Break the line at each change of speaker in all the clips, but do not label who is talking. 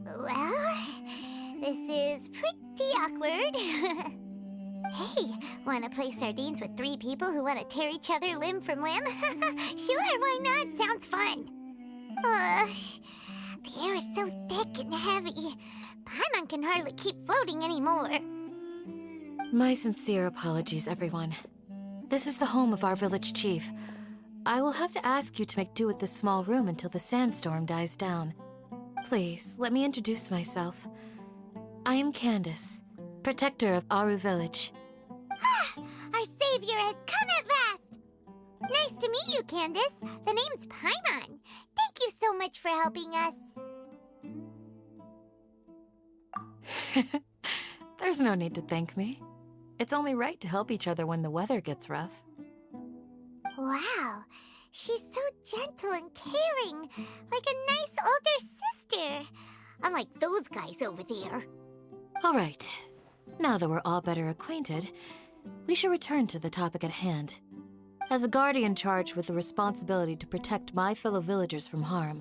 Well, this is pretty awkward. Hey, wanna play sardines with 3 people who wanna tear each other limb from limb? Sure, why not? Sounds fun. The air is so thick and heavy. Paimon can hardly keep floating anymore.
My sincere apologies, everyone. This is the home of our village chief. I will have to ask you to make do with this small room until the sandstorm dies down. Please, let me introduce myself. I am CANDACE, protector of Aru Village.
Our savior has come at last! Nice to meet you, Candace. The name's Paimon. Thank you so much for helping us.
There's no need to thank me. It's only right to help each other when the weather gets rough.
Wow, she's so gentle and caring, like a nice older sister. Unlike those guys over there.
All right. Now that we're all better acquainted, we should return to the topic at hand. As a guardian charged with the responsibility to protect my fellow villagers from harm,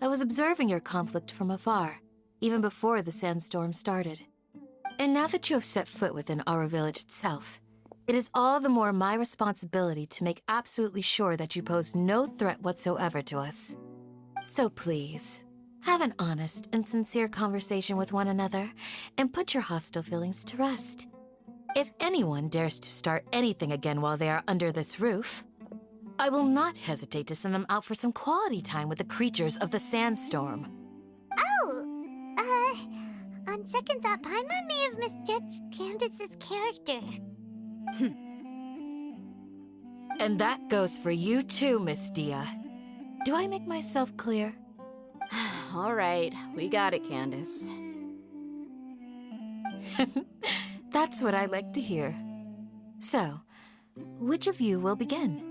I was observing your conflict from afar, even before the sandstorm started. And now that you have set foot within our village itself, it is all the more my responsibility to make absolutely sure that you pose no threat whatsoever to us. So please, have an honest and sincere conversation with one another, and put your hostile feelings to rest. If anyone dares to start anything again while they are under this roof, I will not hesitate to send them out for some quality time with the creatures of the sandstorm.
Oh, on second thought, Paimon may have misjudged Candace's character.
And that goes for you too, Miss Dia. Do I make myself clear?
All right, we got it, Candace.
That's what I like to hear. So, which of you will begin?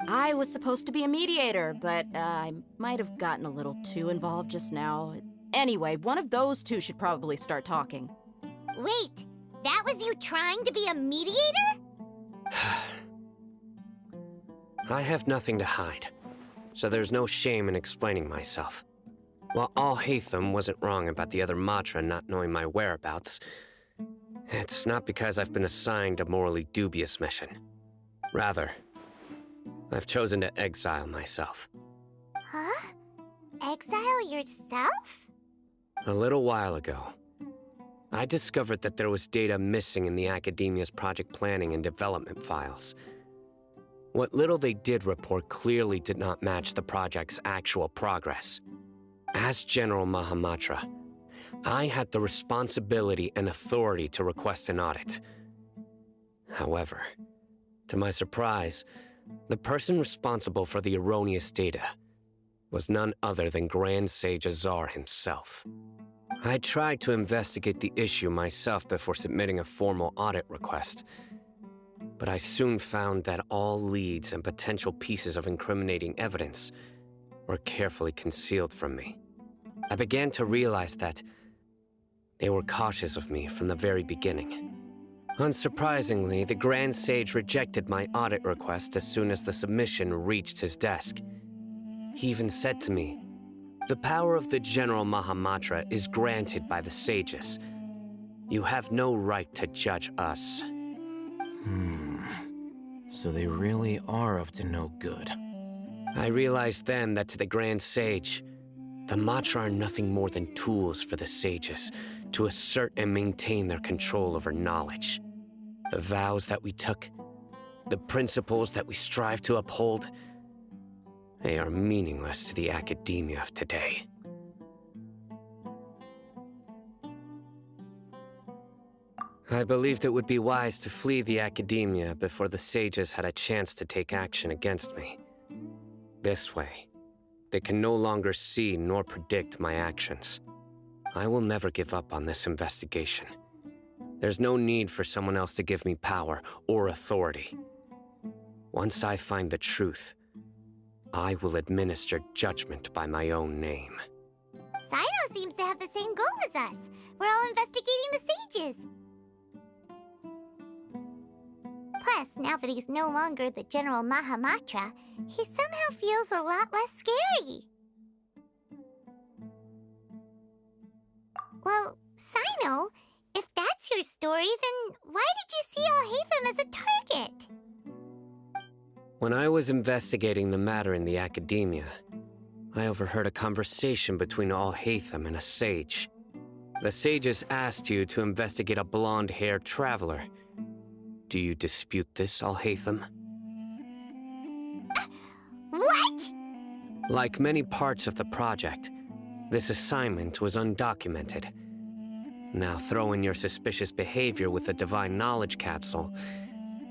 I was supposed to be a mediator, but I might have gotten a little too involved just now. Anyway, one of those two should probably start talking.
Wait, that was you trying to be a mediator?
I have nothing to hide, so there's no shame in explaining myself. While Al-Haytham wasn't wrong about the other Matra not knowing my whereabouts, it's not because I've been assigned a morally dubious mission. Rather, I've chosen to exile myself.
Huh? Exile yourself?
A little while ago, I discovered that there was data missing in the Academia's project planning and development files. What little they did report clearly did not match the project's actual progress. As General Mahamatra, I had the responsibility and authority to request an audit. However, to my surprise, the person responsible for the erroneous data was none other than Grand Sage Azar himself. I tried to investigate the issue myself before submitting a formal audit request, but I soon found that all leads and potential pieces of incriminating evidence were carefully concealed from me. I began to realize that they were cautious of me from the very beginning. Unsurprisingly, the Grand Sage rejected my audit request as soon as the submission reached his desk. He even said to me, "The power of the General Mahamatra is granted by the sages. You have no right to judge us."
So they really are up to no good.
I realized then that to the Grand Sage, the Matra are nothing more than tools for the sages to assert and maintain their control over knowledge. The vows that we took, the principles that we strive to uphold, they are meaningless to the academia of today. I believed it would be wise to flee the academia before the sages had a chance to take action against me. This way, they can no longer see nor predict my actions. I will never give up on this investigation. There's no need for someone else to give me power or authority. Once I find the truth, I will administer judgment by my own name.
Cyno seems to have the same goal as us. We're all investigating the sages. Plus, now that he's no longer the General Mahamatra, he somehow feels a lot less scary. Well, Sino, if that's your story, then why did you see Alhaitham as a target?
When I was investigating the matter in the academia, I overheard a conversation between Alhaitham and a sage. The sages asked you to investigate a blonde-haired traveler. Do you dispute this, Alhaitham?
What?
Like many parts of the project, this assignment was undocumented. Now throw in your suspicious behavior with the Divine Knowledge Capsule,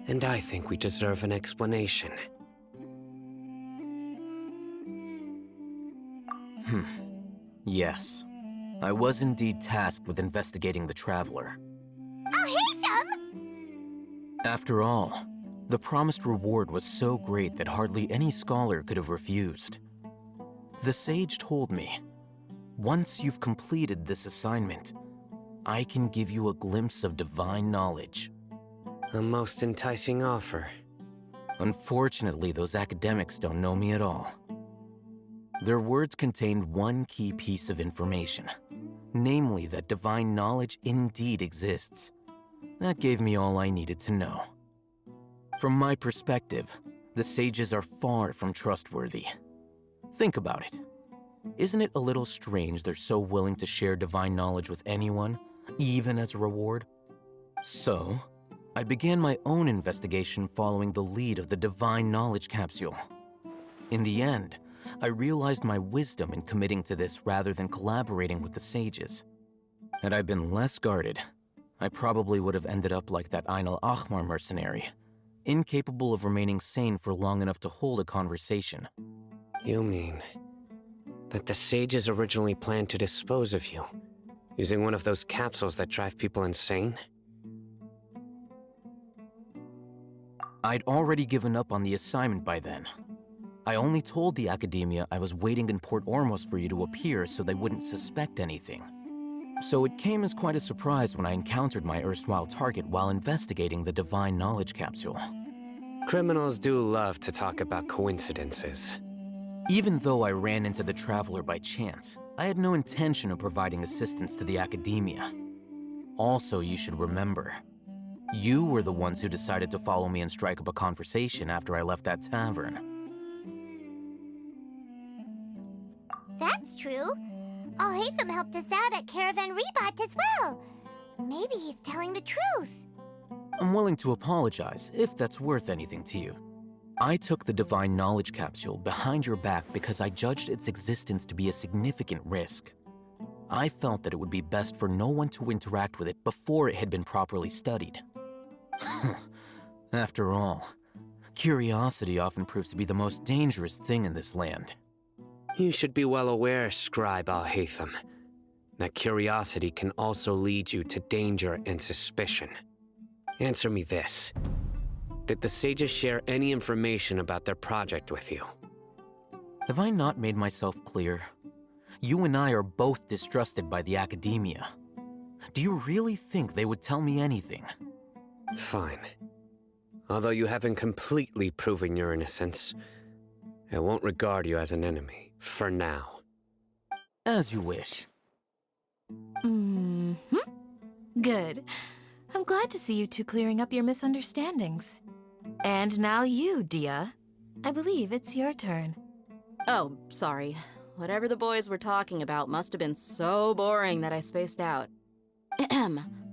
and I think we deserve an explanation.
Yes. I was indeed tasked with investigating the Traveler.
Alhaitham!
After all, the promised reward was so great that hardly any scholar could have refused. The sage told me, once you've completed this assignment, I can give you a glimpse of divine knowledge.
A most enticing offer.
Unfortunately, those academics don't know me at all. Their words contained one key piece of information, namely that divine knowledge indeed exists. That gave me all I needed to know. From my perspective, the sages are far from trustworthy. Think about it. Isn't it a little strange they're so willing to share divine knowledge with anyone, even as a reward? So, I began my own investigation following the lead of the Divine Knowledge Capsule. In the end, I realized my wisdom in committing to this rather than collaborating with the sages. Had I been less guarded, I probably would have ended up like that Ain al-Ahmar mercenary, incapable of remaining sane for long enough to hold a conversation.
You mean that the sages originally planned to dispose of you, using one of those capsules that drive people insane?
I'd already given up on the assignment by then. I only told the academia I was waiting in Port Ormos for you to appear so they wouldn't suspect anything. So it came as quite a surprise when I encountered my erstwhile target while investigating the Divine Knowledge Capsule.
Criminals do love to talk about coincidences.
Even though I ran into the Traveler by chance, I had no intention of providing assistance to the academia. Also, you should remember, you were the ones who decided to follow me and strike up a conversation after I left that tavern.
That's true. Alhaitham helped us out at Caravan Rebat as well. Maybe he's telling the truth.
I'm willing to apologize if that's worth anything to you. I took the Divine Knowledge Capsule behind your back because I judged its existence to be a significant risk. I felt that it would be best for no one to interact with it before it had been properly studied. After all, curiosity often proves to be the most dangerous thing in this land.
You should be well aware, Scribe Alhaitham, that curiosity can also lead you to danger and suspicion. Answer me this. Did the sages share any information about their project with you?
Have I not made myself clear? You and I are both distrusted by the academia. Do you really think they would tell me anything?
Fine. Although you haven't completely proven your innocence, I won't regard you as an enemy, for now.
As you wish.
Good. I'm glad to see you two clearing up your misunderstandings. And now you, Dia. I believe it's your turn.
Oh, sorry. Whatever the boys were talking about must have been so boring that I spaced out.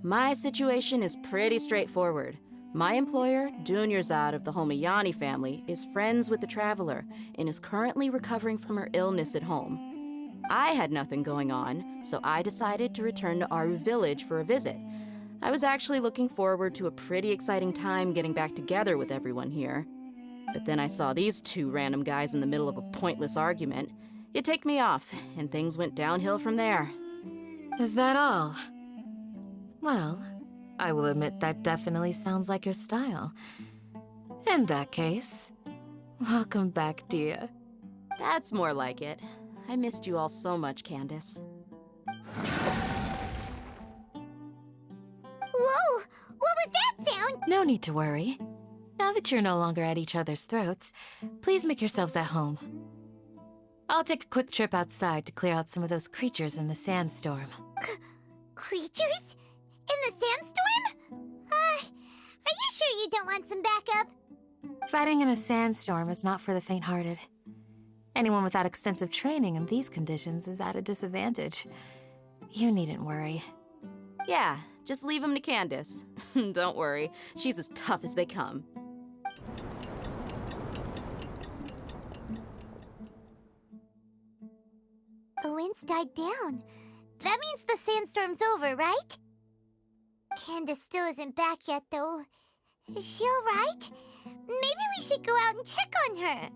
My situation is pretty straightforward. My employer, Dunyarzad of the Homayani family, is friends with the Traveler and is currently recovering from her illness at home. I had nothing going on, so I decided to return to Aru village for a visit. I was actually looking forward to a pretty exciting time getting back together with everyone here. But then I saw these two random guys in the middle of a pointless argument. It ticked me off, and things went downhill from there.
Is that all? Well, I will admit that definitely sounds like your style. In that case, welcome back, Dia.
That's more like it. I missed you all so much, Candace.
Whoa! What was that sound?
No need to worry. Now that you're no longer at each other's throats, please make yourselves at home. I'll take a quick trip outside to clear out some of those creatures in the sandstorm.
Creatures? In the sandstorm? Are you sure you don't want some backup?
Fighting in a sandstorm is not for the faint-hearted. Anyone without extensive training in these conditions is at a disadvantage. You needn't worry.
Yeah, just leave him to Candace. Don't worry, she's as tough as they come.
The wind's died down. That means the sandstorm's over, right? Candace still isn't back yet, though. Is she alright? Maybe we should go out and check on her.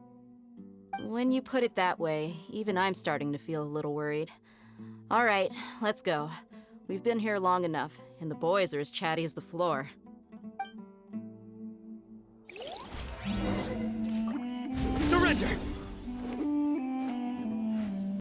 When you put it that way, even I'm starting to feel a little worried. All right, let's go. We've been here long enough, and the boys are as chatty as the floor.
Surrender!